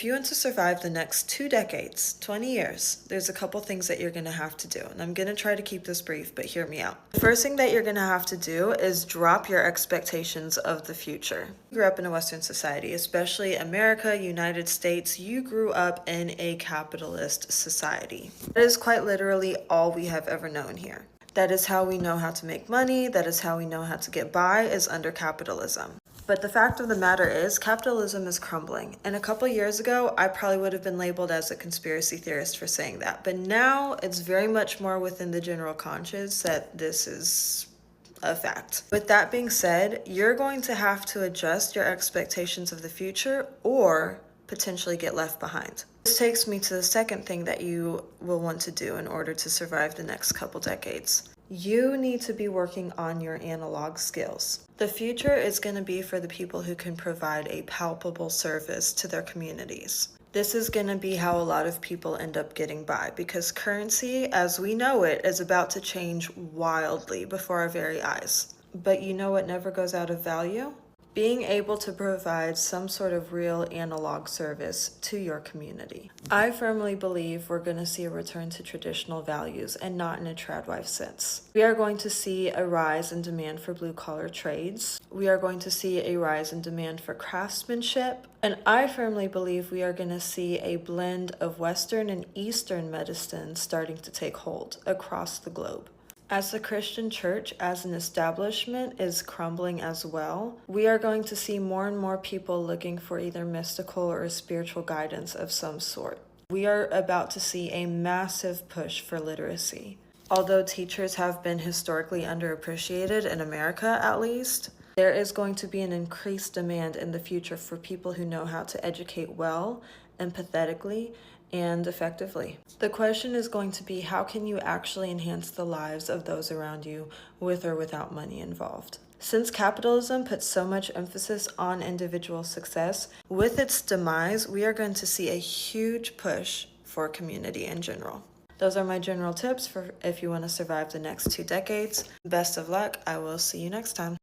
If you want to survive the next 2 decades, 20 years, there's a couple things that you're going to have to do. And I'm going to try to keep this brief, but hear me out. The first thing that you're going to have to do is drop your expectations of the future. You grew up in a Western society, especially America, United States. You grew up in a capitalist society. That is quite literally all we have ever known here. That is how we know how to make money. That is how we know how to get by, is under capitalism. But the fact of the matter is, capitalism is crumbling. And a couple years ago, I probably would have been labeled as a conspiracy theorist for saying that. But now it's very much more within the general conscious that this is a fact. With that being said, you're going to have to adjust your expectations of the future or potentially get left behind. This takes me to the second thing that you will want to do in order to survive the next couple decades. You need to be working on your analog skills. The future is going to be for the people who can provide a palpable service to their communities. This is going to be how a lot of people end up getting by, because currency, as we know it, is about to change wildly before our very eyes. But you know what never goes out of value? Being able to provide some sort of real analog service to your community. I firmly believe we're going to see a return to traditional values and not in a tradwife sense. We are going to see a rise in demand for blue-collar trades. We are going to see a rise in demand for craftsmanship. And I firmly believe we are going to see a blend of Western and Eastern medicine starting to take hold across the globe. As the Christian church as an establishment is crumbling as well, we are going to see more and more people looking for either mystical or spiritual guidance of some sort. We are about to see a massive push for literacy. Although teachers have been historically underappreciated in America, at least, there is going to be an increased demand in the future for people who know how to educate well, empathetically, and effectively. The question is going to be, how can you actually enhance the lives of those around you with or without money involved? Since capitalism puts so much emphasis on individual success, with its demise, we are going to see a huge push for community in general. Those are my general tips for if you want to survive the next 2 decades. Best of luck. I will see you next time.